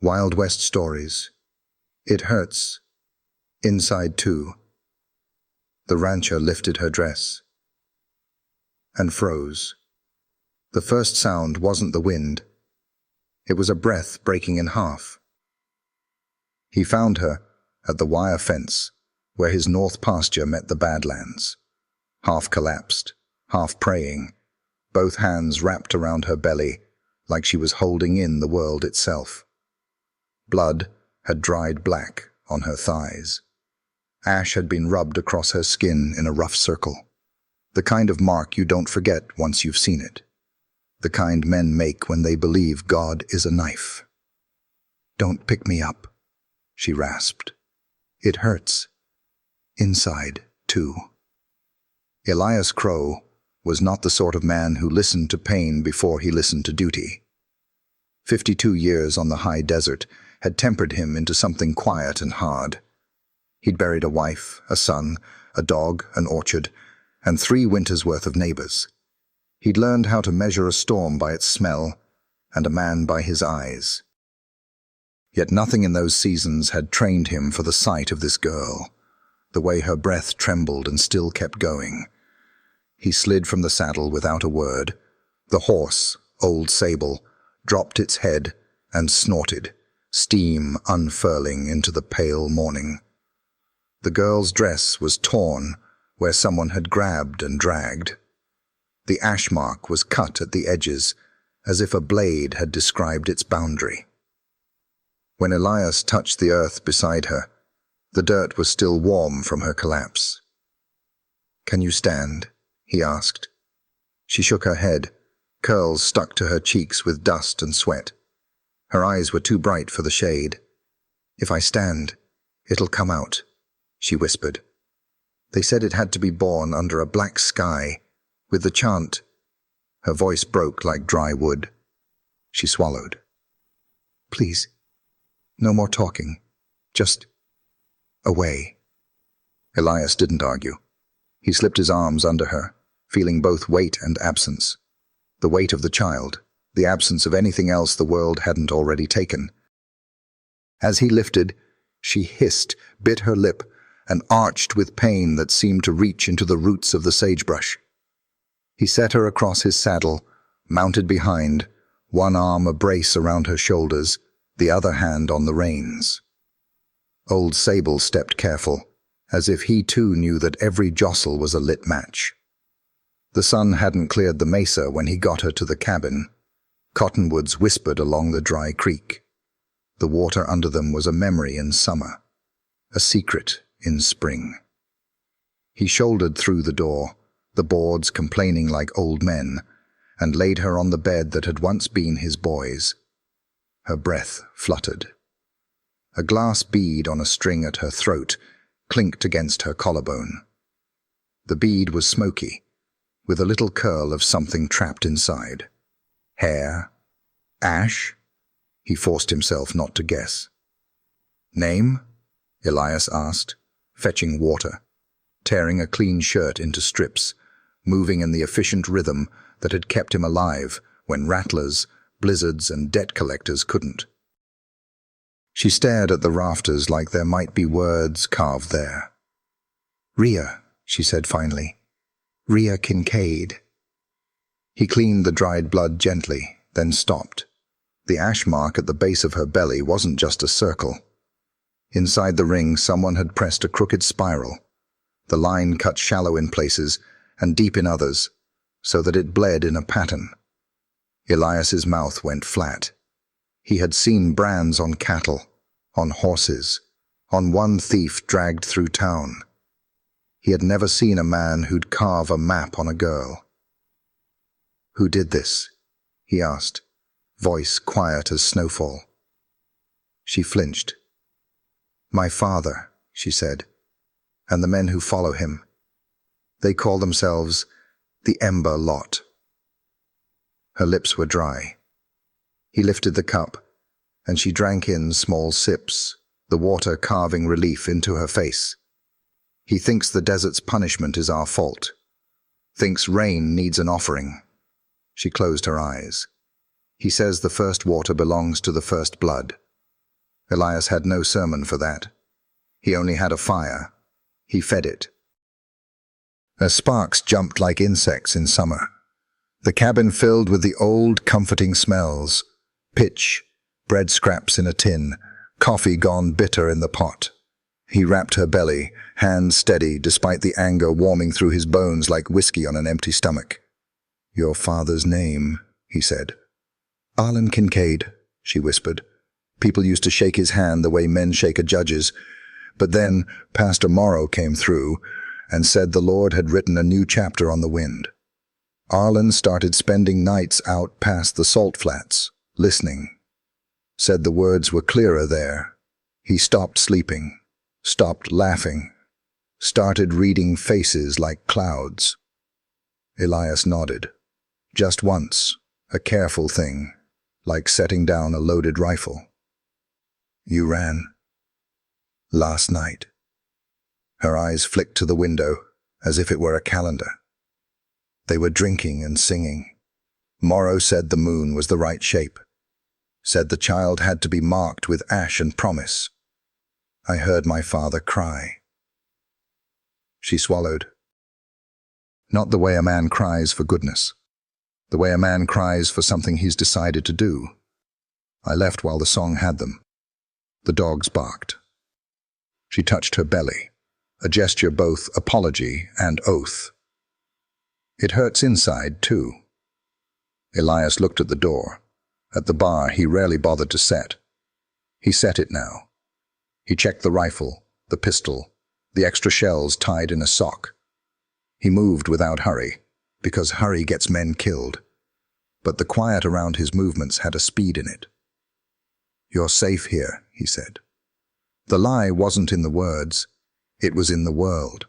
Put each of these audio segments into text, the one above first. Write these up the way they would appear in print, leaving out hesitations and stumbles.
Wild West stories. It hurts. Inside too. The rancher lifted her dress and froze. The first sound wasn't the wind. It was a breath breaking in half. He found her at the wire fence where his north pasture met the Badlands, half collapsed, half praying, both hands wrapped around her belly like she was holding in the world itself. Blood had dried black on her thighs. Ash had been rubbed across her skin in a rough circle, the kind of mark you don't forget once you've seen it, the kind men make when they believe God is a knife. "Don't pick me up," she rasped. "It hurts. Inside, too." Elias Crow was not the sort of man who listened to pain before he listened to duty. 52 years on the high desert had tempered him into something quiet and hard. He'd buried a wife, a son, a dog, an orchard, and 3 winters' worth of neighbors. He'd learned how to measure a storm by its smell and a man by his eyes. Yet nothing in those seasons had trained him for the sight of this girl, the way her breath trembled and still kept going. He slid from the saddle without a word. The horse, Old Sable, dropped its head and snorted, steam unfurling into the pale morning. The girl's dress was torn where someone had grabbed and dragged. The ash mark was cut at the edges, as if a blade had described its boundary. When Elias touched the earth beside her, the dirt was still warm from her collapse. "Can you stand?" he asked. She shook her head, curls stuck to her cheeks with dust and sweat. Her eyes were too bright for the shade. "If I stand, it'll come out," she whispered. "They said it had to be born under a black sky, with the chant." Her voice broke like dry wood. She swallowed. "Please, no more talking. Just away." Elias didn't argue. He slipped his arms under her, feeling both weight and absence. The weight of the child, the absence of anything else the world hadn't already taken. As he lifted, she hissed, bit her lip, and arched with pain that seemed to reach into the roots of the sagebrush. He set her across his saddle, mounted behind, one arm a brace around her shoulders, the other hand on the reins. Old Sable stepped careful, as if he too knew that every jostle was a lit match. The sun hadn't cleared the mesa when he got her to the cabin. Cottonwoods whispered along the dry creek. The water under them was a memory in summer, a secret in spring. He shouldered through the door, the boards complaining like old men, and laid her on the bed that had once been his boy's. Her breath fluttered. A glass bead on a string at her throat clinked against her collarbone. The bead was smoky, with a little curl of something trapped inside. Hair? Ash? He forced himself not to guess. "Name?" Elias asked, fetching water, tearing a clean shirt into strips, moving in the efficient rhythm that had kept him alive when rattlers, blizzards, and debt collectors couldn't. She stared at the rafters like there might be words carved there. "Rhea," she said finally. "Rhea Kincaid." He cleaned the dried blood gently, then stopped. The ash mark at the base of her belly wasn't just a circle. Inside the ring, someone had pressed a crooked spiral, the line cut shallow in places and deep in others, so that it bled in a pattern. Elias's mouth went flat. He had seen brands on cattle, on horses, on one thief dragged through town. He had never seen a man who'd carve a map on a girl. "Who did this?" he asked, voice quiet as snowfall. She flinched. "My father," she said, "and the men who follow him. They call themselves the Ember Lot." Her lips were dry. He lifted the cup, and she drank in small sips, the water carving relief into her face. "He thinks the desert's punishment is our fault. Thinks rain needs an offering." She closed her eyes. "He says the first water belongs to the first blood. Elias had no sermon for that. He only had a fire. He fed it. As sparks jumped like insects in summer, the cabin filled with the old, comforting smells: pitch, bread scraps in a tin, coffee gone bitter in the pot. He rapped her belly, hands steady despite the anger warming through his bones like whiskey on an empty stomach. "Your father's name," he said. "Arlen Kincaid," she whispered. People used to shake his hand the way men shake a judge's, but then Pastor Morrow came through and said the Lord had written a new chapter on the wind. Arlen started spending nights out past the salt flats, listening. Said the words were clearer there. He stopped sleeping, stopped laughing, started reading faces like clouds. Elias nodded. Just once, a careful thing, like setting down a loaded rifle. "You ran." "Last night." Her eyes flicked to the window, as if it were a calendar. They were drinking and singing. Morrow said the moon was the right shape. Said the child had to be marked with ash and promise. I heard my father cry. She swallowed. Not the way a man cries for goodness. The way a man cries for something he's decided to do. I left while the song had them. The dogs barked. She touched her belly, a gesture both apology and oath. "It hurts inside, too." Elias looked at the door. At the bar he rarely bothered to set. He set it now. He checked the rifle, the pistol, the extra shells tied in a sock. He moved without hurry, because hurry gets men killed. But the quiet around his movements had a speed in it. "You're safe here," he said. The lie wasn't in the words, it was in the world.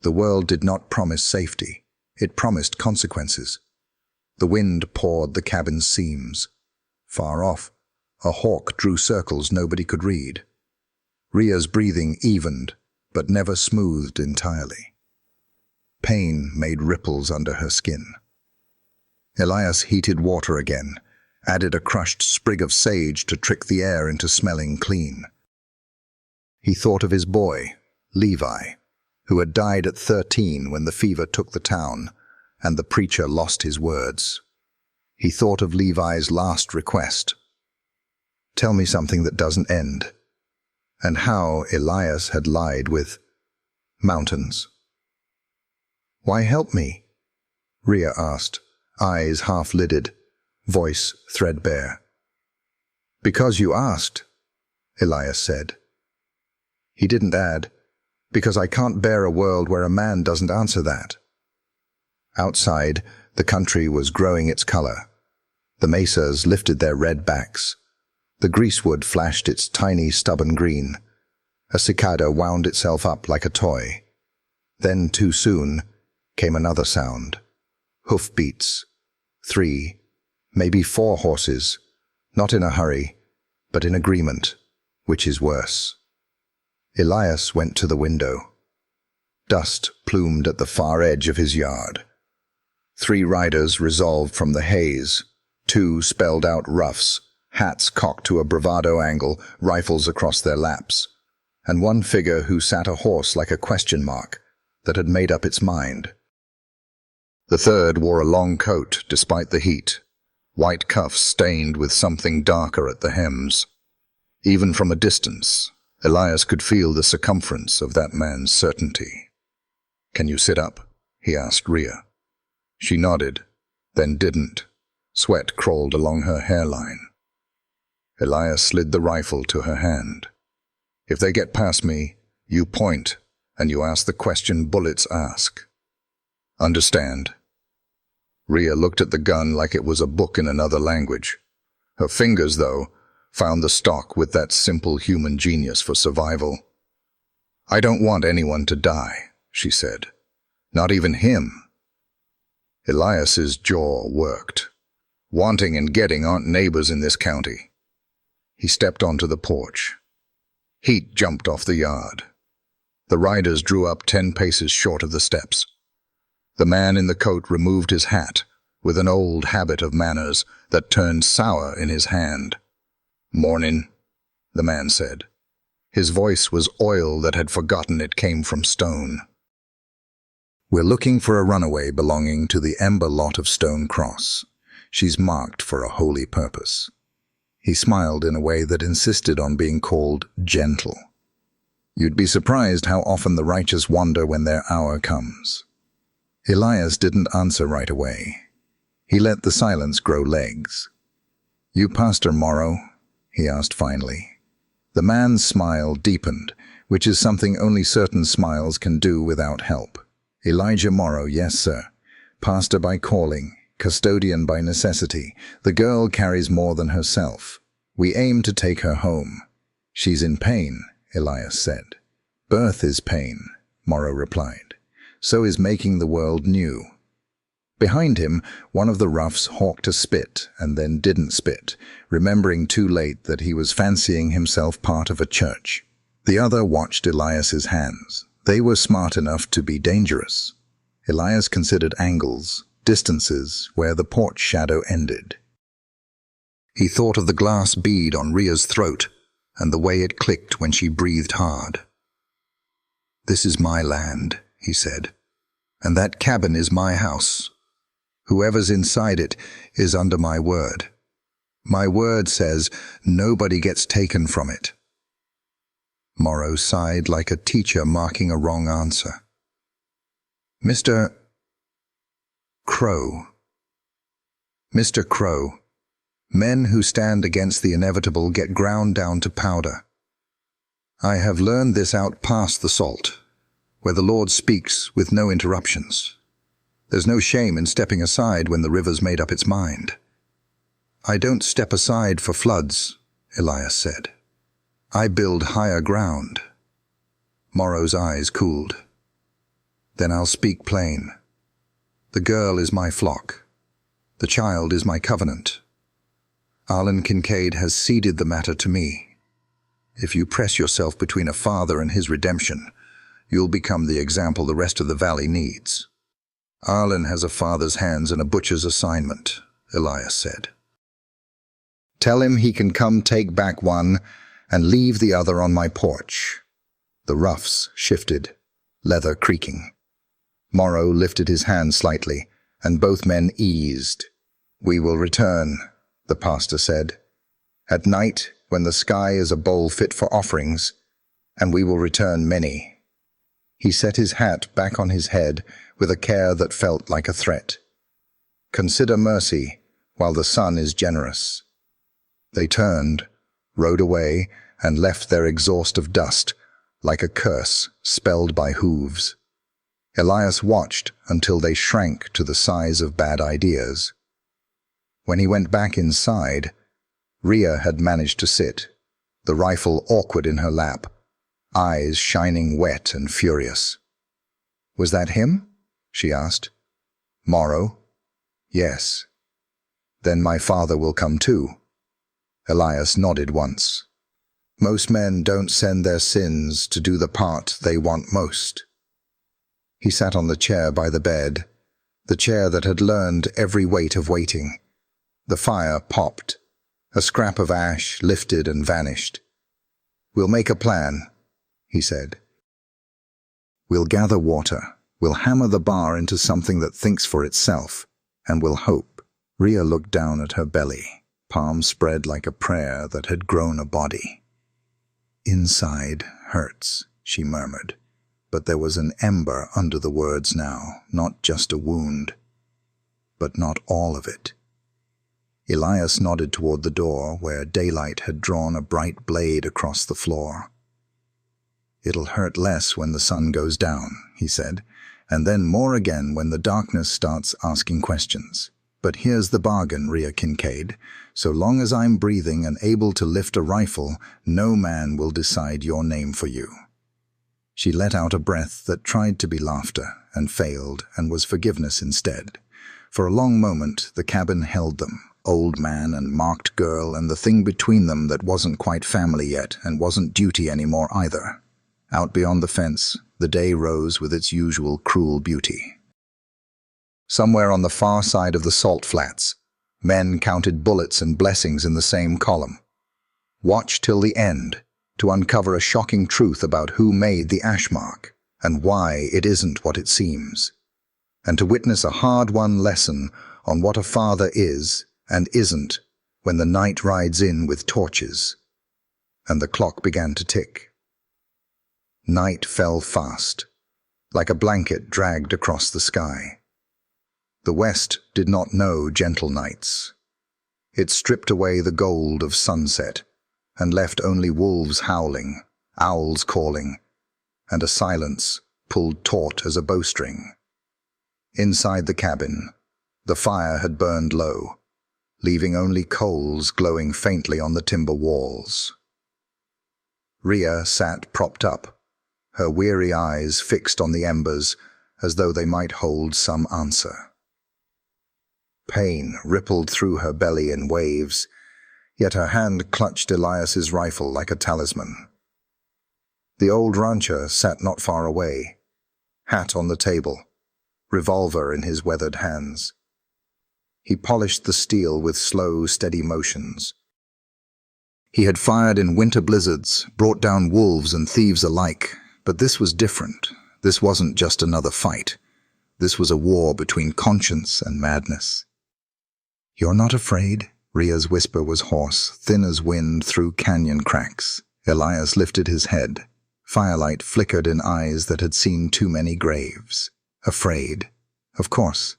The world did not promise safety, it promised consequences. The wind poured the cabin's seams. Far off, a hawk drew circles nobody could read. Rhea's breathing evened, but never smoothed entirely. Pain made ripples under her skin. Elias heated water again, added a crushed sprig of sage to trick the air into smelling clean. He thought of his boy, Levi, who had died at 13 when the fever took the town, and the preacher lost his words. He thought of Levi's last request. "Tell me something that doesn't end," and how Elias had lied with mountains. "Why help me?" Rhea asked, eyes half-lidded, voice threadbare. "Because you asked," Elias said. He didn't add, "because I can't bear a world where a man doesn't answer that." Outside, the country was growing its color. The mesas lifted their red backs. The greasewood flashed its tiny, stubborn green. A cicada wound itself up like a toy. Then, too soon, came another sound. Hoofbeats. 3, maybe 4 horses, not in a hurry, but in agreement, which is worse. Elias went to the window. Dust plumed at the far edge of his yard. 3 riders resolved from the haze. 2 spelled out roughs, hats cocked to a bravado angle, rifles across their laps. And 1 figure who sat a horse like a question mark that had made up its mind. The 3rd wore a long coat despite the heat, white cuffs stained with something darker at the hems. Even from a distance, Elias could feel the circumference of that man's certainty. "Can you sit up?" he asked Rhea. She nodded, then didn't. Sweat crawled along her hairline. Elias slid the rifle to her hand. "If they get past me, you point, and you ask the question bullets ask. Understand?" Rhea looked at the gun like it was a book in another language. Her fingers, though, found the stock with that simple human genius for survival. "I don't want anyone to die," she said. "Not even him." Elias's jaw worked. Wanting and getting aren't neighbors in this county. He stepped onto the porch. Heat jumped off the yard. The riders drew up 10 paces short of the steps. The man in the coat removed his hat, with an old habit of manners that turned sour in his hand. "Mornin'." the man said. His voice was oil that had forgotten it came from stone. We're looking for a runaway belonging to the ember lot of Stone Cross. She's marked for a holy purpose. He smiled in a way that insisted on being called gentle. You'd be surprised how often the righteous wander when their hour comes. Elias didn't answer right away. He let the silence grow legs. You Pastor Morrow? He asked finally. The man's smile deepened, which is something only certain smiles can do without help. Elijah Morrow, yes, sir. Pastor by calling, custodian by necessity. The girl carries more than herself. We aim to take her home. She's in pain, Elias said. Birth is pain, Morrow replied. So is making the world new. Behind him, one of the roughs hawked a spit and then didn't spit, remembering too late that he was fancying himself part of a church. The other watched Elias's hands. They were smart enough to be dangerous. Elias considered angles, distances, where the porch shadow ended. He thought of the glass bead on Rhea's throat and the way it clicked when she breathed hard. This is my land, he said, and that cabin is my house. Whoever's inside it is under my word. My word says nobody gets taken from it. Morrow sighed like a teacher marking a wrong answer. Mr. Crow. Mr. Crow, men who stand against the inevitable get ground down to powder. I have learned this out past the salt, where the Lord speaks with no interruptions. There's no shame in stepping aside when the river's made up its mind. I don't step aside for floods, Elias said. I build higher ground. Morrow's eyes cooled. Then I'll speak plain. The girl is my flock. The child is my covenant. Arlen Kincaid has ceded the matter to me. If you press yourself between a father and his redemption, you'll become the example the rest of the valley needs. Arlen has a father's hands and a butcher's assignment, Elias said. Tell him he can come take back one and leave the other on my porch. The roughs shifted, leather creaking. Morrow lifted his hand slightly, and both men eased. We will return, the pastor said. At night, when the sky is a bowl fit for offerings, and we will return many. He set his hat back on his head with a care that felt like a threat. Consider mercy while the sun is generous. They turned, rode away, and left their exhaust of dust like a curse spelled by hooves. Elias watched until they shrank to the size of bad ideas. When he went back inside, Rhea had managed to sit, the rifle awkward in her lap, eyes shining wet and furious. Was that him? She asked. Morrow? Yes. Then my father will come too. Elias nodded once. Most men don't send their sins to do the part they want most. He sat on the chair by the bed, the chair that had learned every weight of waiting. The fire popped. A scrap of ash lifted and vanished. We'll make a plan, he said. We'll gather water. We'll hammer the bar into something that thinks for itself, and we'll hope. Rhea looked down at her belly, palms spread like a prayer that had grown a body. Inside hurts, she murmured, but there was an ember under the words now, not just a wound. But not all of it. Elias nodded toward the door where daylight had drawn a bright blade across the floor. It'll hurt less when the sun goes down, he said, and then more again when the darkness starts asking questions. But here's the bargain, Rhea Kincaid. So long as I'm breathing and able to lift a rifle, no man will decide your name for you. She let out a breath that tried to be laughter and failed and was forgiveness instead. For a long moment, the cabin held them, old man and marked girl and the thing between them that wasn't quite family yet and wasn't duty anymore either. Out beyond the fence, the day rose with its usual cruel beauty. Somewhere on the far side of the salt flats, men counted bullets and blessings in the same column. Watch till the end to uncover a shocking truth about who made the ash mark and why it isn't what it seems, and to witness a hard-won lesson on what a father is and isn't when the night rides in with torches. And the clock began to tick. Night fell fast, like a blanket dragged across the sky. The West did not know gentle nights. It stripped away the gold of sunset and left only wolves howling, owls calling, and a silence pulled taut as a bowstring. Inside the cabin, the fire had burned low, leaving only coals glowing faintly on the timber walls. Rhea sat propped up, her weary eyes fixed on the embers as though they might hold some answer. Pain rippled through her belly in waves, yet her hand clutched Elias's rifle like a talisman. The old rancher sat not far away, hat on the table, revolver in his weathered hands. He polished the steel with slow, steady motions. He had fired in winter blizzards, brought down wolves and thieves alike, but this was different. This wasn't just another fight. This was a war between conscience and madness. "You're not afraid?" Rhea's whisper was hoarse, thin as wind through canyon cracks. Elias lifted his head. Firelight flickered in eyes that had seen too many graves. Afraid? Of course.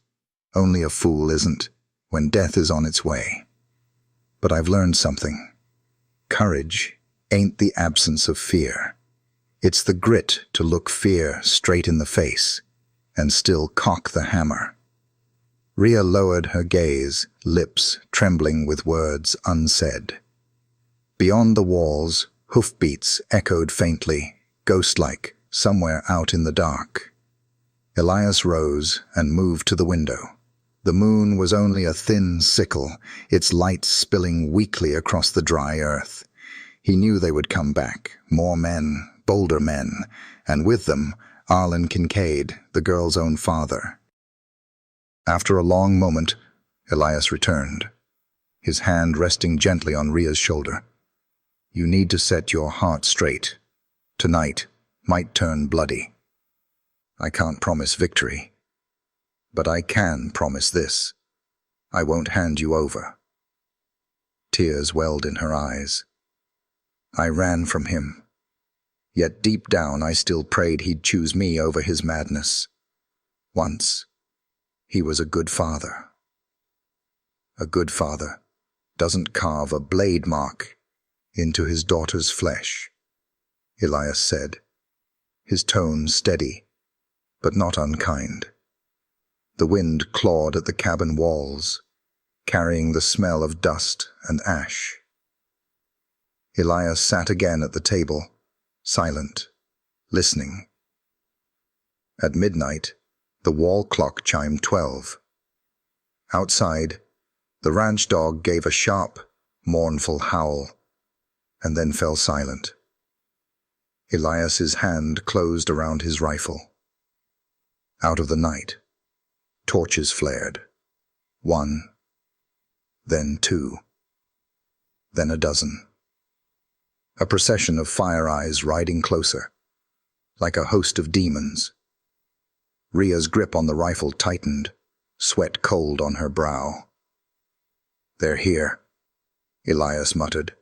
Only a fool isn't, when death is on its way. But I've learned something. Courage ain't the absence of fear. It's the grit to look fear straight in the face and still cock the hammer. Rhea lowered her gaze, lips trembling with words unsaid. Beyond the walls, hoofbeats echoed faintly, ghost-like, somewhere out in the dark. Elias rose and moved to the window. The moon was only a thin sickle, its light spilling weakly across the dry earth. He knew they would come back, more men, bolder men, and with them, Arlen Kincaid, the girl's own father. After a long moment, Elias returned, his hand resting gently on Rhea's shoulder. "You need to set your heart straight. Tonight might turn bloody. I can't promise victory, but I can promise this. I won't hand you over." Tears welled in her eyes. "I ran from him. Yet deep down I still prayed he'd choose me over his madness. Once, he was a good father. A good father doesn't carve a blade mark into his daughter's flesh," Elias said, his tone steady, but not unkind. The wind clawed at the cabin walls, carrying the smell of dust and ash. Elias sat again at the table, silent, listening. At midnight, the wall clock chimed 12. Outside, the ranch dog gave a sharp, mournful howl, and then fell silent. Elias's hand closed around his rifle. Out of the night, torches flared. 1, then 2, then a dozen. A procession of fire eyes riding closer, like a host of demons. Rhea's grip on the rifle tightened, sweat cold on her brow. "They're here," Elias muttered,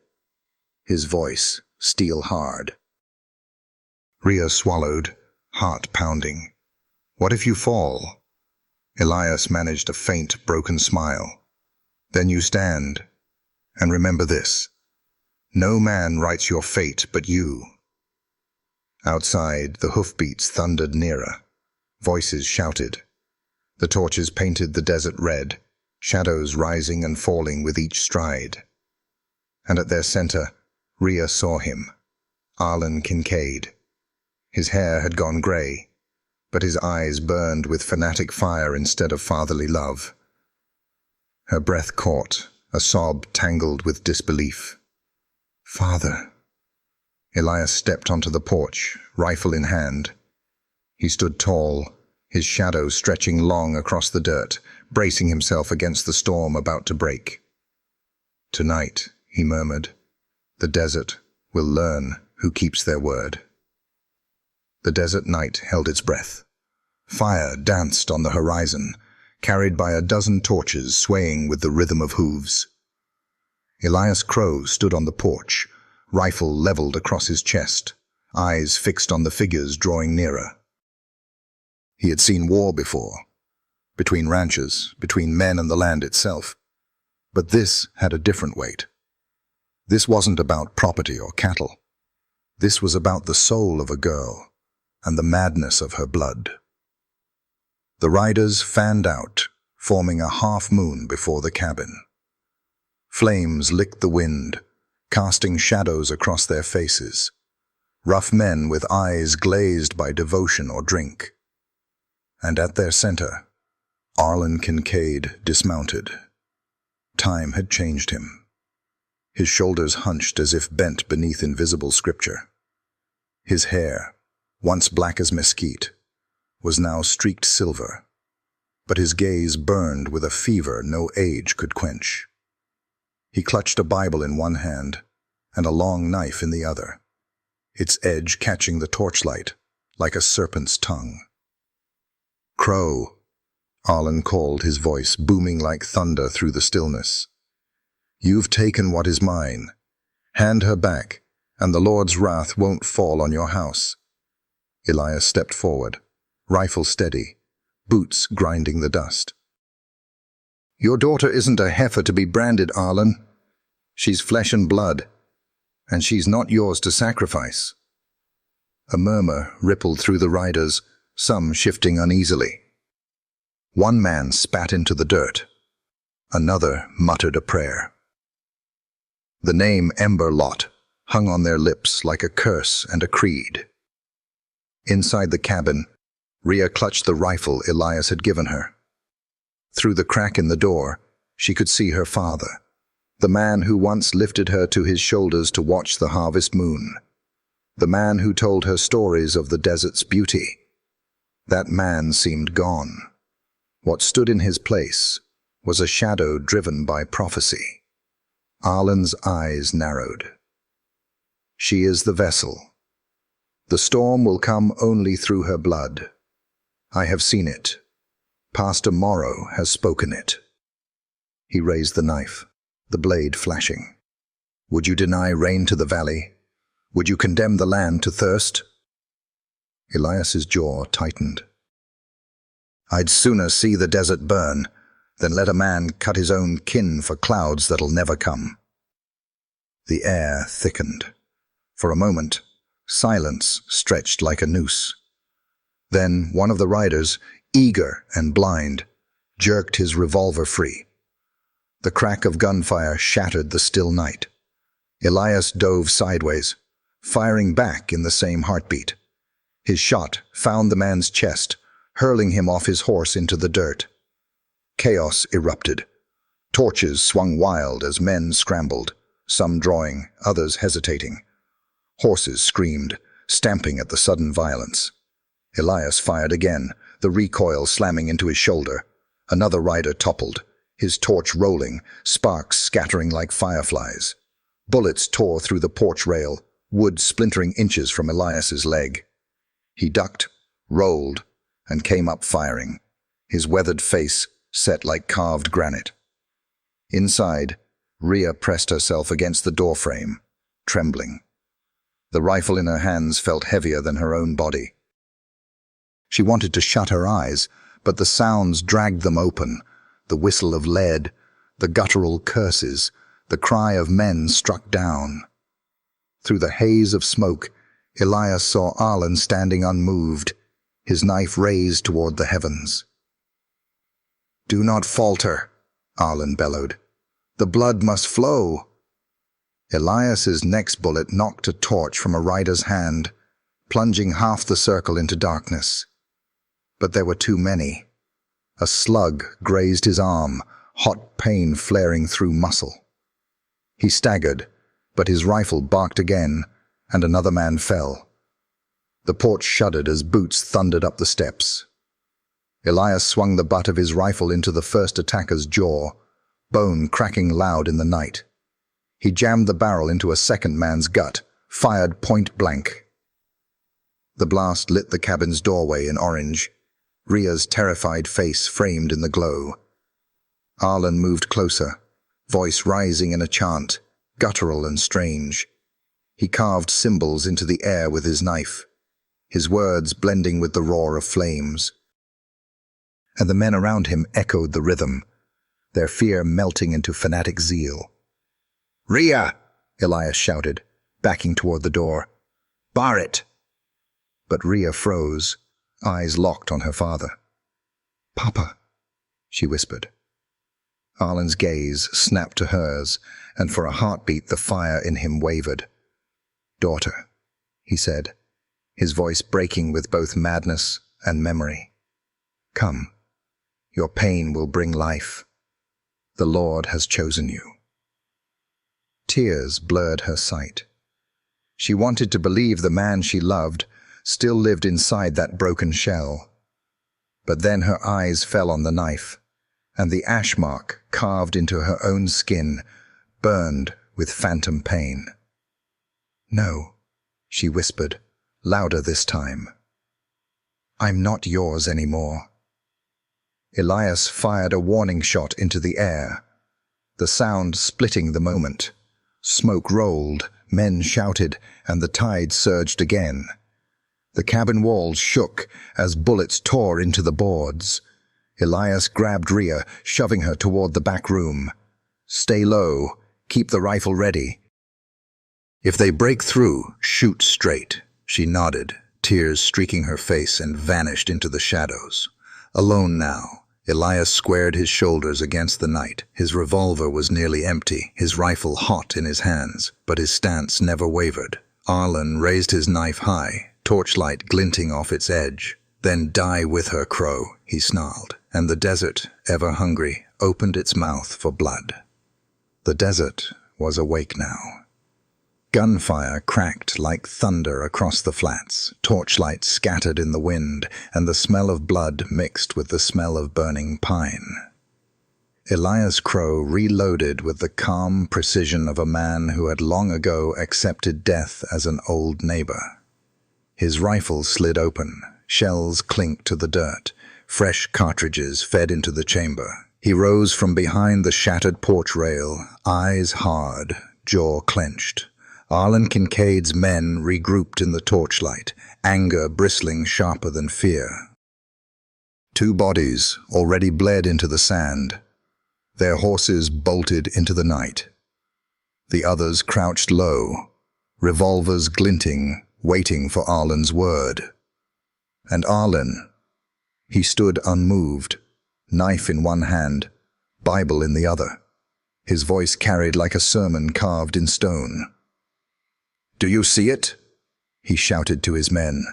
his voice steel hard. Rhea swallowed, heart pounding. "What if you fall?" Elias managed a faint, broken smile. "Then you stand. And remember this. No man writes your fate but you." Outside, the hoofbeats thundered nearer. Voices shouted. The torches painted the desert red, shadows rising and falling with each stride. And at their center, Rhea saw him, Arlen Kincaid. His hair had gone gray, but his eyes burned with fanatic fire instead of fatherly love. Her breath caught, a sob tangled with disbelief. "Father." Elias stepped onto the porch, rifle in hand. He stood tall, his shadow stretching long across the dirt, bracing himself against the storm about to break. "Tonight," he murmured, The desert will learn who keeps their word. The desert night held its breath. Fire danced on the horizon, carried by a dozen torches swaying with the rhythm of hooves. Elias Crow stood on the porch, rifle leveled across his chest, eyes fixed on the figures drawing nearer. He had seen war before, between ranchers, between men and the land itself. But this had a different weight. This wasn't about property or cattle. This was about the soul of a girl and the madness of her blood. The riders fanned out, forming a half-moon before the cabin. Flames licked the wind, casting shadows across their faces. Rough men with eyes glazed by devotion or drink. And at their center, Arlen Kincaid dismounted. Time had changed him. His shoulders hunched as if bent beneath invisible scripture. His hair, once black as mesquite, was now streaked silver, but his gaze burned with a fever no age could quench. He clutched a Bible in one hand and a long knife in the other, its edge catching the torchlight like a serpent's tongue. "Crow," Arlen called, his voice booming like thunder through the stillness. "You've taken what is mine. Hand her back, and the Lord's wrath won't fall on your house." Elias stepped forward, rifle steady, boots grinding the dust. "Your daughter isn't a heifer to be branded, Arlen. She's flesh and blood, and she's not yours to sacrifice." A murmur rippled through the riders, some shifting uneasily. One man spat into the dirt. Another muttered a prayer. The name Ember Lot hung on their lips like a curse and a creed. Inside the cabin, Rhea clutched the rifle Elias had given her. Through the crack in the door, she could see her father, the man who once lifted her to his shoulders to watch the harvest moon, the man who told her stories of the desert's beauty. That man seemed gone. What stood in his place was a shadow driven by prophecy. Arlen's eyes narrowed. "She is the vessel. The storm will come only through her blood. I have seen it. Pastor Morrow has spoken it." He raised the knife, the blade flashing. "Would you deny rain to the valley? Would you condemn the land to thirst?" Elias's jaw tightened. "I'd sooner see the desert burn than let a man cut his own kin for clouds that'll never come." The air thickened. For a moment, silence stretched like a noose. Then one of the riders, eager and blind, jerked his revolver free. The crack of gunfire shattered the still night. Elias dove sideways, firing back in the same heartbeat. His shot found the man's chest, hurling him off his horse into the dirt. Chaos erupted. Torches swung wild as men scrambled, some drawing, others hesitating. Horses screamed, stamping at the sudden violence. Elias fired again, the recoil slamming into his shoulder. Another rider toppled, his torch rolling, sparks scattering like fireflies. Bullets tore through the porch rail, wood splintering inches from Elias's leg. He ducked, rolled, and came up firing, his weathered face set like carved granite. Inside, Rhea pressed herself against the doorframe, trembling. The rifle in her hands felt heavier than her own body. She wanted to shut her eyes, but the sounds dragged them open, the whistle of lead, the guttural curses, the cry of men struck down. Through the haze of smoke, Elias saw Arlen standing unmoved, his knife raised toward the heavens. "Do not falter," Arlen bellowed. "The blood must flow." Elias's next bullet knocked a torch from a rider's hand, plunging half the circle into darkness. But there were too many. A slug grazed his arm, hot pain flaring through muscle. He staggered, but his rifle barked again, and another man fell. The porch shuddered as boots thundered up the steps. Elias swung the butt of his rifle into the first attacker's jaw, bone cracking loud in the night. He jammed the barrel into a second man's gut, fired point blank. The blast lit the cabin's doorway in orange, Ria's terrified face framed in the glow. Arlen moved closer, voice rising in a chant, guttural and strange. He carved symbols into the air with his knife, his words blending with the roar of flames. And the men around him echoed the rhythm, their fear melting into fanatic zeal. "Ria!" Elias shouted, backing toward the door. "Bar it!" But Ria froze, eyes locked on her father. "Papa," she whispered. Arlen's gaze snapped to hers, and for a heartbeat the fire in him wavered. "Daughter," he said, his voice breaking with both madness and memory. "Come. Your pain will bring life. The Lord has chosen you." Tears blurred her sight. She wanted to believe the man she loved still lived inside that broken shell. But then her eyes fell on the knife, and the ash mark carved into her own skin burned with phantom pain. "No," she whispered, louder this time. "I'm not yours anymore." Elias fired a warning shot into the air, the sound splitting the moment. Smoke rolled, men shouted, and the tide surged again. The cabin walls shook as bullets tore into the boards. Elias grabbed Ria, shoving her toward the back room. "Stay low. Keep the rifle ready. If they break through, shoot straight." She nodded, tears streaking her face, and vanished into the shadows. Alone now, Elias squared his shoulders against the night. His revolver was nearly empty, his rifle hot in his hands, but his stance never wavered. Arlen raised his knife high, torchlight glinting off its edge. "Then die with her, Crow," he snarled, and the desert, ever hungry, opened its mouth for blood. The desert was awake now. Gunfire cracked like thunder across the flats, torchlight scattered in the wind, and the smell of blood mixed with the smell of burning pine. Elias Crow reloaded with the calm precision of a man who had long ago accepted death as an old neighbor. His rifle slid open, shells clinked to the dirt, fresh cartridges fed into the chamber. He rose from behind the shattered porch rail, eyes hard, jaw clenched. Arlen Kincaid's men regrouped in the torchlight, anger bristling sharper than fear. Two bodies already bled into the sand. Their horses bolted into the night. The others crouched low, revolvers glinting, waiting for Arlen's word. And Arlen, he stood unmoved, knife in one hand, Bible in the other. His voice carried like a sermon carved in stone. "Do you see it?" he shouted to his men.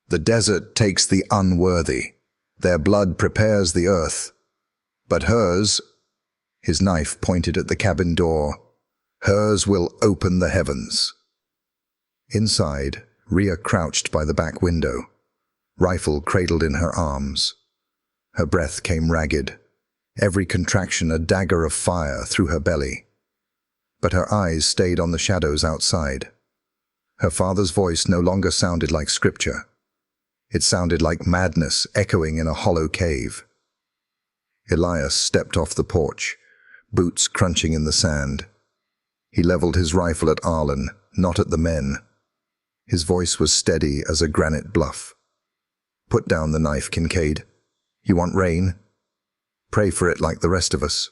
"The desert takes the unworthy. Their blood prepares the earth. But hers," his knife pointed at the cabin door, "hers will open the heavens." Inside, Ria crouched by the back window, rifle cradled in her arms. Her breath came ragged, every contraction a dagger of fire through her belly. But her eyes stayed on the shadows outside. Her father's voice no longer sounded like scripture. It sounded like madness echoing in a hollow cave. Elias stepped off the porch, boots crunching in the sand. He leveled his rifle at Arlen, not at the men. His voice was steady as a granite bluff. "Put down the knife, Kincaid. You want rain? Pray for it like the rest of us.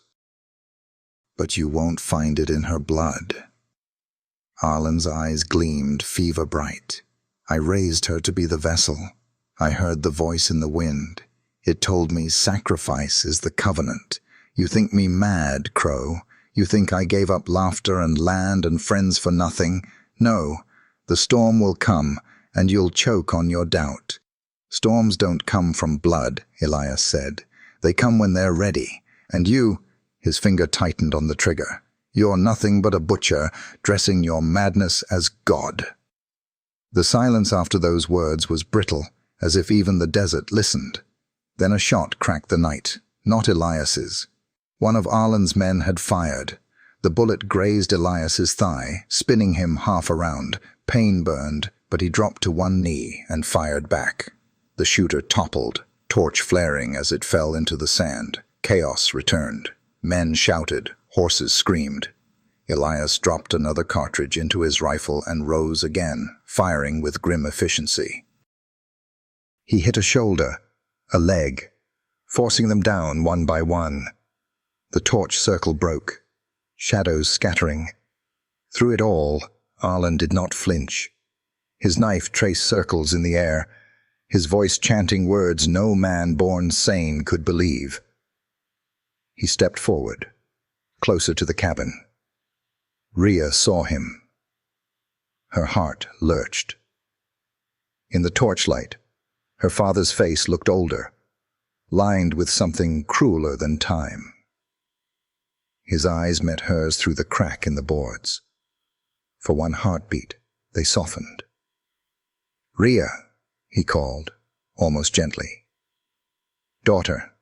But you won't find it in her blood." Arlen's eyes gleamed fever bright. "I raised her to be the vessel. I heard the voice in the wind. It told me sacrifice is the covenant. You think me mad, Crow. You think I gave up laughter and land and friends for nothing. No, the storm will come, and you'll choke on your doubt." "Storms don't come from blood," Elias said. "They come when they're ready. And you," his finger tightened on the trigger, "you're nothing but a butcher, dressing your madness as God." The silence after those words was brittle, as if even the desert listened. Then a shot cracked the night, not Elias's. One of Arlen's men had fired. The bullet grazed Elias's thigh, spinning him half around. Pain burned, but he dropped to one knee and fired back. The shooter toppled, torch flaring as it fell into the sand. Chaos returned. Men shouted, horses screamed. Elias dropped another cartridge into his rifle and rose again, firing with grim efficiency. He hit a shoulder, a leg, forcing them down one by one. The torch circle broke, shadows scattering. Through it all, Arlen did not flinch. His knife traced circles in the air, his voice chanting words no man born sane could believe. He stepped forward, closer to the cabin. Rhea saw him. Her heart lurched. In the torchlight, her father's face looked older, lined with something crueler than time. His eyes met hers through the crack in the boards. For one heartbeat, they softened. "Rhea," he called, almost gently. "Daughter,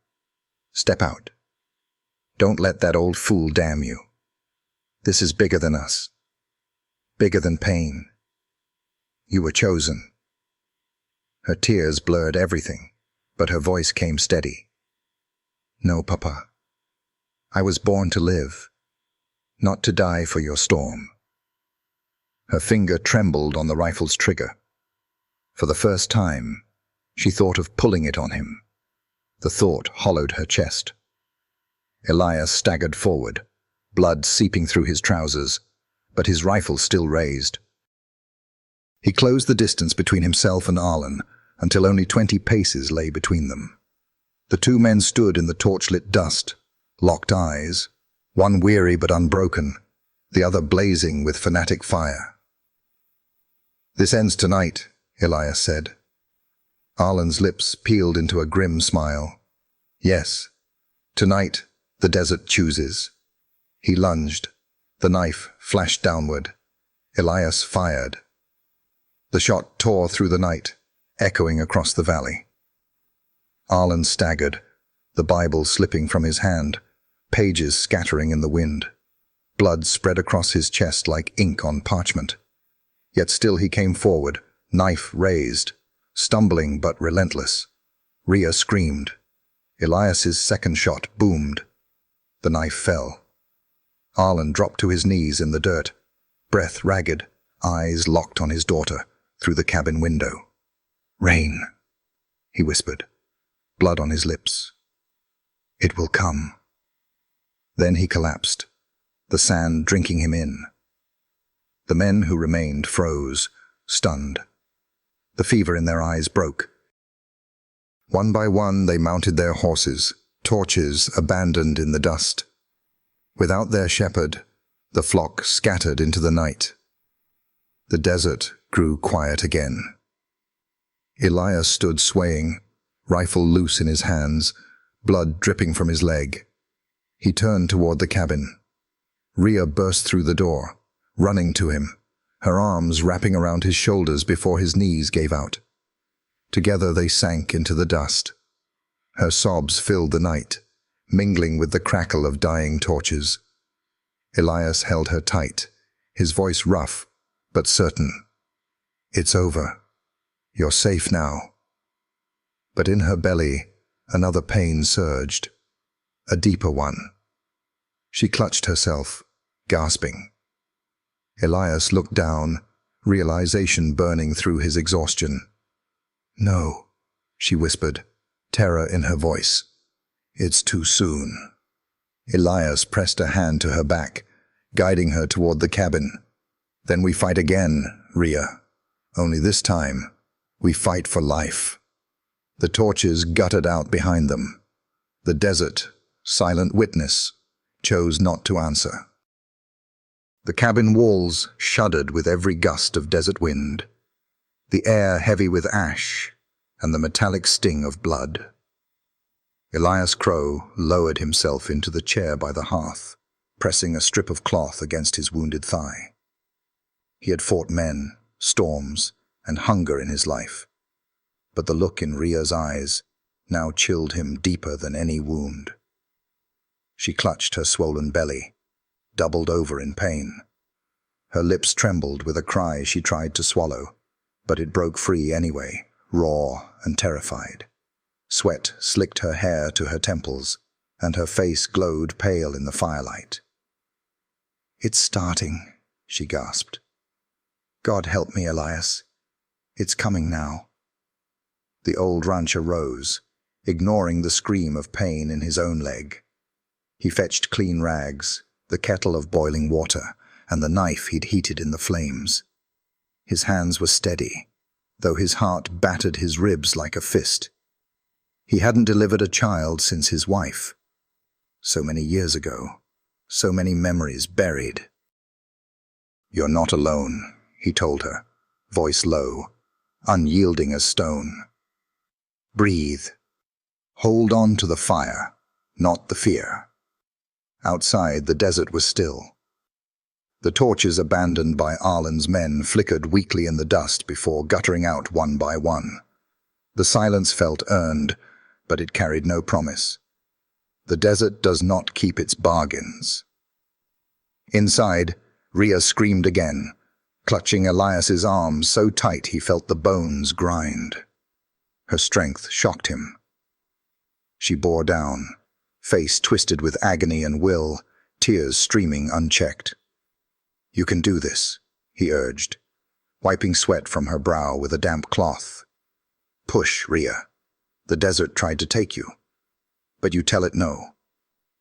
step out. Don't let that old fool damn you. This is bigger than us. Bigger than pain. You were chosen." Her tears blurred everything, but her voice came steady. "No, Papa. I was born to live, not to die for your storm." Her finger trembled on the rifle's trigger. For the first time, she thought of pulling it on him. The thought hollowed her chest. Elias staggered forward, blood seeping through his trousers, but his rifle still raised. He closed the distance between himself and Arlen until only 20 paces lay between them. The two men stood in the torchlit dust, locked eyes, one weary but unbroken, the other blazing with fanatic fire. "This ends tonight," Elias said. Arlen's lips peeled into a grim smile. "Yes, tonight the desert chooses." He lunged. The knife flashed downward. Elias fired. The shot tore through the night, echoing across the valley. Arlen staggered, the Bible slipping from his hand, pages scattering in the wind. Blood spread across his chest like ink on parchment. Yet still he came forward, knife raised, stumbling but relentless. Rhea screamed. Elias's second shot boomed. The knife fell. Arlen dropped to his knees in the dirt, breath ragged, eyes locked on his daughter, through the cabin window. "Rain," he whispered, blood on his lips. "It will come." Then he collapsed, the sand drinking him in. The men who remained froze, stunned. The fever in their eyes broke. One by one they mounted their horses, torches abandoned in the dust. Without their shepherd, the flock scattered into the night. The desert grew quiet again. Elias stood swaying, rifle loose in his hands, blood dripping from his leg. He turned toward the cabin. Rhea burst through the door, running to him, her arms wrapping around his shoulders before his knees gave out. Together they sank into the dust. Her sobs filled the night, mingling with the crackle of dying torches. Elias held her tight, his voice rough, but certain. "It's over. You're safe now." But in her belly, another pain surged, a deeper one. She clutched herself, gasping. Elias looked down, realization burning through his exhaustion. "No," she whispered, terror in her voice. "It's too soon." Elias pressed a hand to her back, guiding her toward the cabin. "Then we fight again, Rhea. Only this time, we fight for life." The torches guttered out behind them. The desert, silent witness, chose not to answer. The cabin walls shuddered with every gust of desert wind, the air heavy with ash and the metallic sting of blood. Elias Crow lowered himself into the chair by the hearth, pressing a strip of cloth against his wounded thigh. He had fought men, storms, and hunger in his life, but the look in Rhea's eyes now chilled him deeper than any wound. She clutched her swollen belly, doubled over in pain. Her lips trembled with a cry she tried to swallow, but it broke free anyway, raw and terrified. Sweat slicked her hair to her temples, and her face glowed pale in the firelight. "It's starting," she gasped. "God help me, Elias. It's coming now." The old rancher rose, ignoring the scream of pain in his own leg. He fetched clean rags, the kettle of boiling water, and the knife he'd heated in the flames. His hands were steady, though his heart battered his ribs like a fist. He hadn't delivered a child since his wife. So many years ago, so many memories buried. "You're not alone," he told her, voice low, unyielding as stone. "Breathe. Hold on to the fire, not the fear." Outside, the desert was still. The torches abandoned by Arlen's men flickered weakly in the dust before guttering out one by one. The silence felt earned, but it carried no promise. The desert does not keep its bargains. Inside, Rhea screamed again, clutching Elias's arms so tight he felt the bones grind. Her strength shocked him. She bore down, face twisted with agony and will, tears streaming unchecked. "You can do this," he urged, wiping sweat from her brow with a damp cloth. "Push, Rhea. The desert tried to take you, but you tell it no.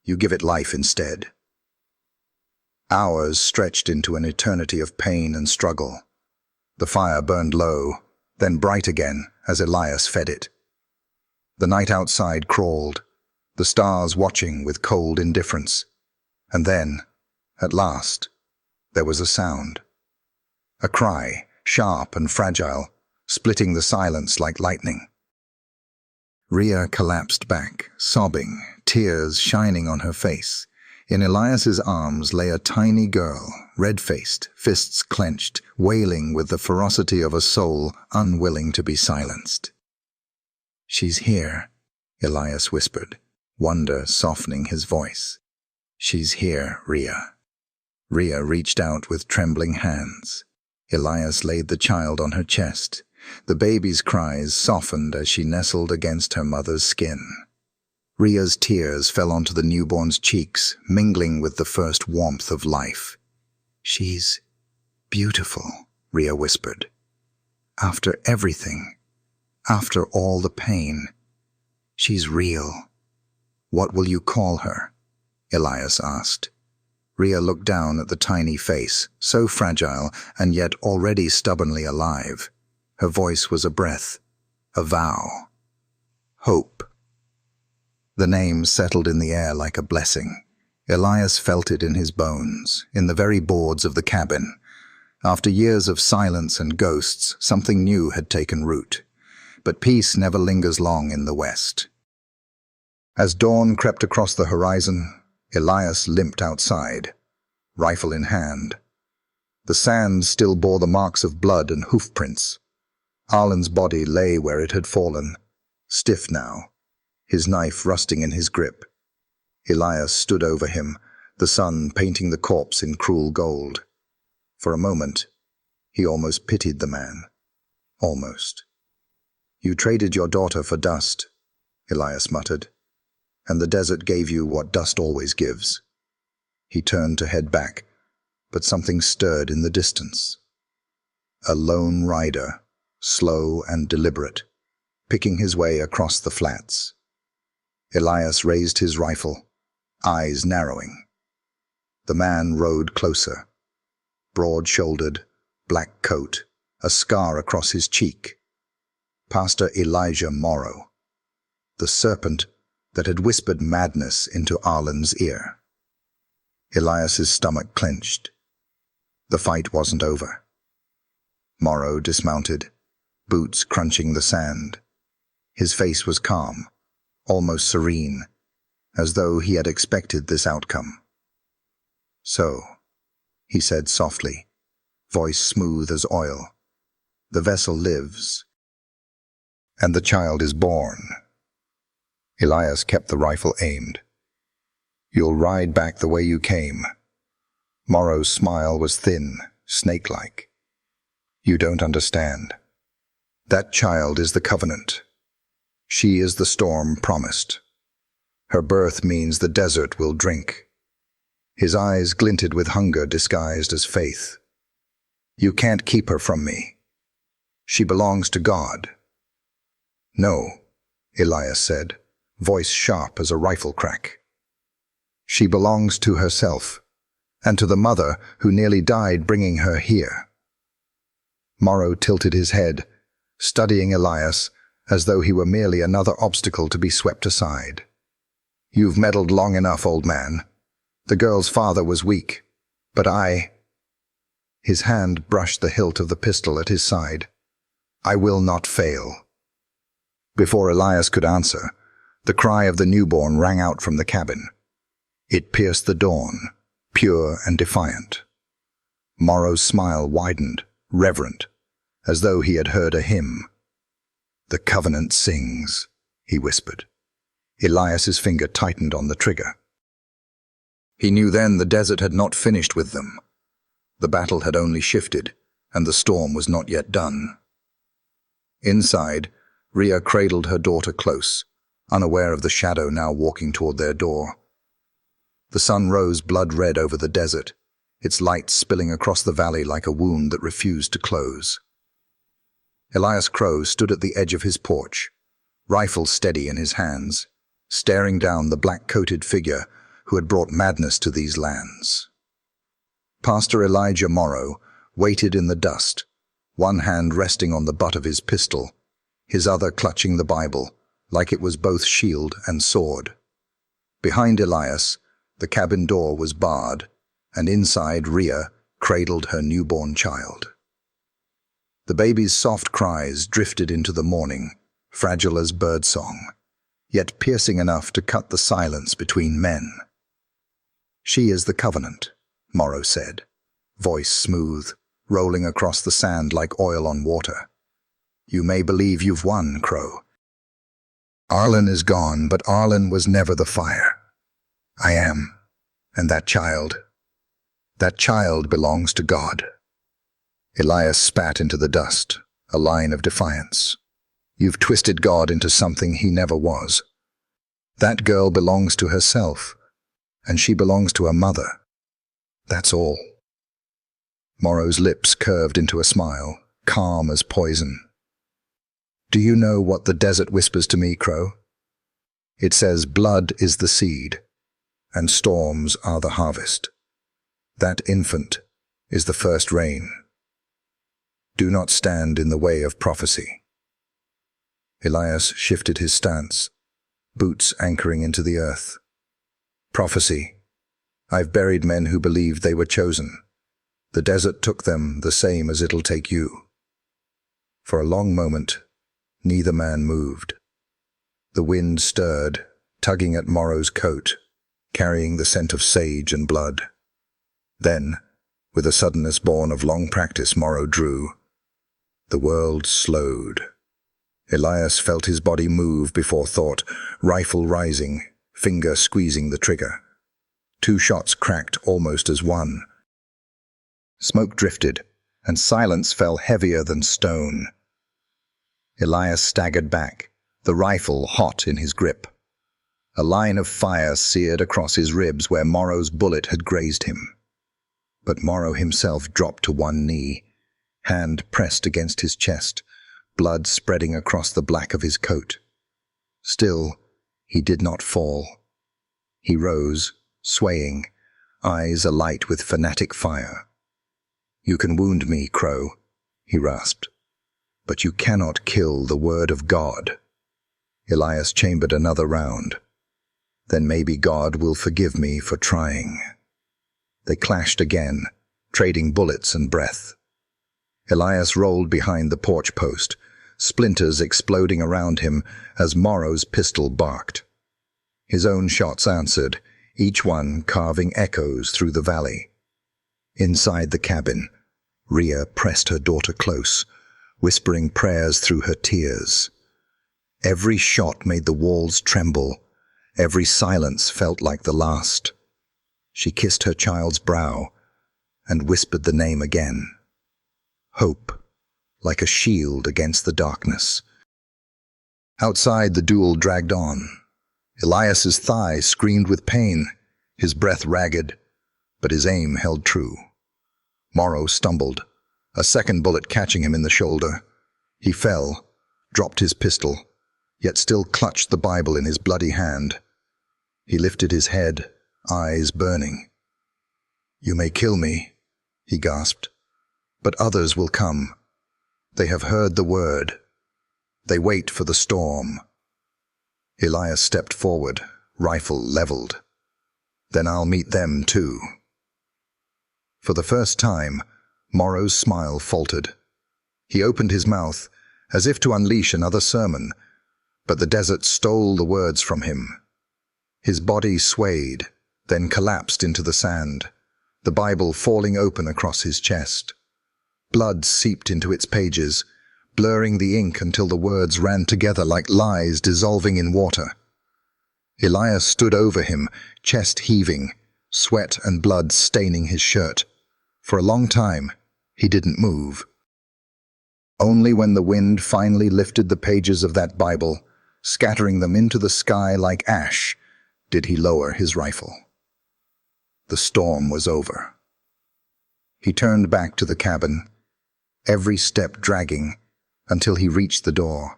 You give it life instead." Hours stretched into an eternity of pain and struggle. The fire burned low, then bright again as Elias fed it. The night outside crawled, the stars watching with cold indifference. And then, at last, there was a sound. A cry, sharp and fragile, splitting the silence like lightning. Rhea collapsed back, sobbing, tears shining on her face. In Elias's arms lay a tiny girl, red-faced, fists clenched, wailing with the ferocity of a soul unwilling to be silenced. "She's here," Elias whispered, wonder softening his voice. "She's here, Rhea." Rhea reached out with trembling hands. Elias laid the child on her chest. The baby's cries softened as she nestled against her mother's skin. Rhea's tears fell onto the newborn's cheeks, mingling with the first warmth of life. "She's beautiful," Rhea whispered. "After everything, after all the pain, she's real." "What will you call her?" Elias asked. Rhea looked down at the tiny face, so fragile and yet already stubbornly alive. Her voice was a breath, a vow. "Hope." The name settled in the air like a blessing. Elias felt it in his bones, in the very boards of the cabin. After years of silence and ghosts, something new had taken root. But peace never lingers long in the West. As dawn crept across the horizon, Elias limped outside, rifle in hand. The sand still bore the marks of blood and hoofprints. Arlen's body lay where it had fallen, stiff now, his knife rusting in his grip. Elias stood over him, the sun painting the corpse in cruel gold. For a moment, he almost pitied the man. Almost. "You traded your daughter for dust," Elias muttered, "and the desert gave you what dust always gives." He turned to head back, but something stirred in the distance. A lone rider, slow and deliberate, picking his way across the flats. Elias raised his rifle, eyes narrowing. The man rode closer, broad-shouldered, black coat, a scar across his cheek. Pastor Elijah Morrow, the serpent that had whispered madness into Arlen's ear. Elias's stomach clenched. The fight wasn't over. Morrow dismounted, boots crunching the sand. His face was calm, almost serene, as though he had expected this outcome. "So," he said softly, voice smooth as oil, "the vessel lives, and the child is born." Elias kept the rifle aimed. "You'll ride back the way you came, Morrow's smile was thin, snake-like. You don't understand. That child is the covenant. She is the storm promised. Her birth means the desert will drink. His eyes glinted with hunger disguised as faith. You can't keep her from me. She belongs to God. No, Elias said, voice sharp as a rifle crack. She belongs to herself, and to the mother who nearly died bringing her here. Morrow tilted his head, studying Elias as though he were merely another obstacle to be swept aside. You've meddled long enough, old man. The girl's father was weak, but I— His hand brushed the hilt of the pistol at his side. I will not fail. Before Elias could answer, the cry of the newborn rang out from the cabin. It pierced the dawn, pure and defiant. Morrow's smile widened, reverent, as though he had heard a hymn. The covenant sings, he whispered. Elias's finger tightened on the trigger. He knew then the desert had not finished with them. The battle had only shifted, and the storm was not yet done. Inside, Rhea cradled her daughter close, unaware of the shadow now walking toward their door. The sun rose blood-red over the desert, its light spilling across the valley like a wound that refused to close. Elias Crow stood at the edge of his porch, rifle steady in his hands, staring down the black-coated figure who had brought madness to these lands. Pastor Elijah Morrow waited in the dust, one hand resting on the butt of his pistol, his other clutching the Bible, like it was both shield and sword. Behind Elias, the cabin door was barred, and inside Rhea cradled her newborn child. The baby's soft cries drifted into the morning, fragile as birdsong, yet piercing enough to cut the silence between men. She is the covenant, Morrow said, voice smooth, rolling across the sand like oil on water. You may believe you've won, Crow. Arlen is gone, but Arlen was never the fire. I am, and that child belongs to God. Elias spat into the dust, a line of defiance. You've twisted God into something he never was. That girl belongs to herself, and she belongs to her mother. That's all. Morrow's lips curved into a smile, calm as poison. Do you know what the desert whispers to me, Crow? It says blood is the seed, and storms are the harvest. That infant is the first rain. Do not stand in the way of prophecy. Elias shifted his stance, boots anchoring into the earth. Prophecy. I've buried men who believed they were chosen. The desert took them the same as it'll take you. For a long moment, neither man moved. The wind stirred, tugging at Morrow's coat, carrying the scent of sage and blood. Then, with a suddenness born of long practice, Morrow drew. The world slowed. Elias felt his body move before thought, rifle rising, finger squeezing the trigger. 2 shots cracked almost as one. Smoke drifted, and silence fell heavier than stone. Elias staggered back, the rifle hot in his grip. A line of fire seared across his ribs where Morrow's bullet had grazed him. But Morrow himself dropped to one knee, hand pressed against his chest, blood spreading across the black of his coat. Still, he did not fall. He rose, swaying, eyes alight with fanatic fire. You can wound me, Crow, he rasped, but you cannot kill the word of God. Elias chambered another round. Then maybe God will forgive me for trying. They clashed again, trading bullets and breath. Elias rolled behind the porch post, splinters exploding around him as Morrow's pistol barked. His own shots answered, each one carving echoes through the valley. Inside the cabin, Rhea pressed her daughter close, whispering prayers through her tears. Every shot made the walls tremble. Every silence felt like the last. She kissed her child's brow, and whispered the name again. Hope, like a shield against the darkness. Outside, the duel dragged on. Elias's thigh screamed with pain, his breath ragged, but his aim held true. Morrow stumbled, a second bullet catching him in the shoulder. He fell, dropped his pistol, yet still clutched the Bible in his bloody hand. He lifted his head, eyes burning. "You may kill me," he gasped, "but others will come. They have heard the word. They wait for the storm." Elias stepped forward, rifle leveled. "Then I'll meet them too." For the first time, Morrow's smile faltered. He opened his mouth, as if to unleash another sermon, but the desert stole the words from him. His body swayed, then collapsed into the sand, the Bible falling open across his chest. Blood seeped into its pages, blurring the ink until the words ran together like lies dissolving in water. Elias stood over him, chest heaving, sweat and blood staining his shirt. For a long time, he didn't move. Only when the wind finally lifted the pages of that Bible, scattering them into the sky like ash, did he lower his rifle. The storm was over. He turned back to the cabin, every step dragging, until he reached the door.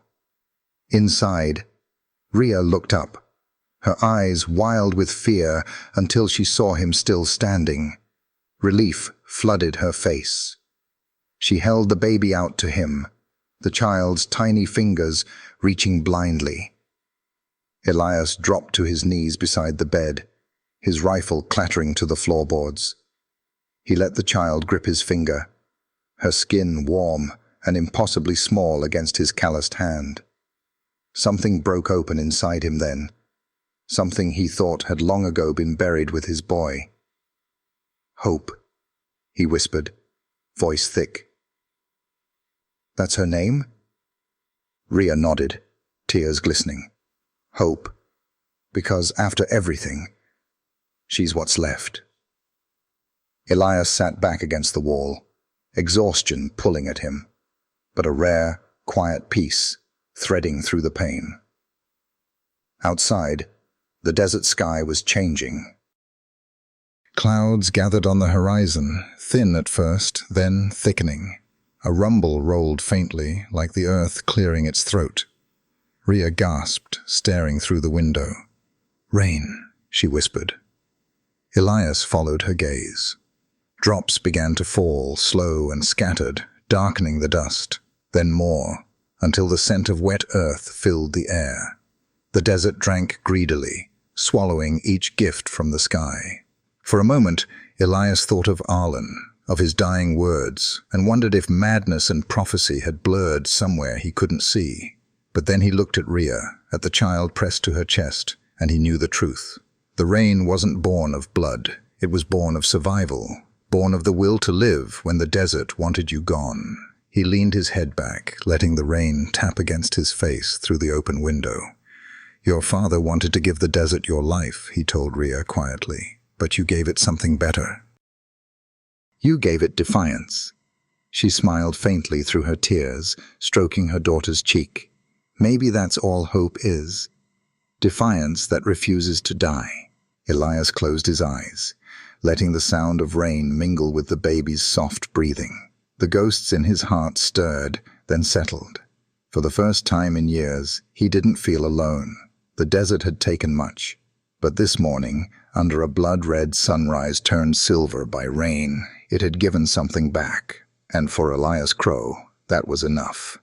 Inside, Rhea looked up, her eyes wild with fear until she saw him still standing. Relief flooded her face. She held the baby out to him, the child's tiny fingers reaching blindly. Elias dropped to his knees beside the bed, his rifle clattering to the floorboards. He let the child grip his finger, her skin warm and impossibly small against his calloused hand. Something broke open inside him then, something he thought had long ago been buried with his boy. "Hope," he whispered, voice thick. "That's her name?" Rhea nodded, tears glistening. "Hope, because after everything, she's what's left." Elias sat back against the wall, exhaustion pulling at him, but a rare, quiet peace threading through the pain. Outside, the desert sky was changing. Clouds gathered on the horizon, thin at first, then thickening. A rumble rolled faintly, like the earth clearing its throat. Rhea gasped, staring through the window. "Rain," she whispered. Elias followed her gaze. Drops began to fall, slow and scattered, darkening the dust, then more, until the scent of wet earth filled the air. The desert drank greedily, swallowing each gift from the sky. For a moment, Elias thought of Arlen, of his dying words, and wondered if madness and prophecy had blurred somewhere he couldn't see. But then he looked at Rhea, at the child pressed to her chest, and he knew the truth. The rain wasn't born of blood, it was born of survival, born of the will to live when the desert wanted you gone. He leaned his head back, letting the rain tap against his face through the open window. "Your father wanted to give the desert your life," he told Rhea quietly, "but you gave it something better. You gave it defiance." She smiled faintly through her tears, stroking her daughter's cheek. "Maybe that's all hope is. Defiance that refuses to die." Elias closed his eyes, letting the sound of rain mingle with the baby's soft breathing. The ghosts in his heart stirred, then settled. For the first time in years, he didn't feel alone. The desert had taken much, but this morning, under a blood-red sunrise turned silver by rain, it had given something back, and for Elias Crow, that was enough.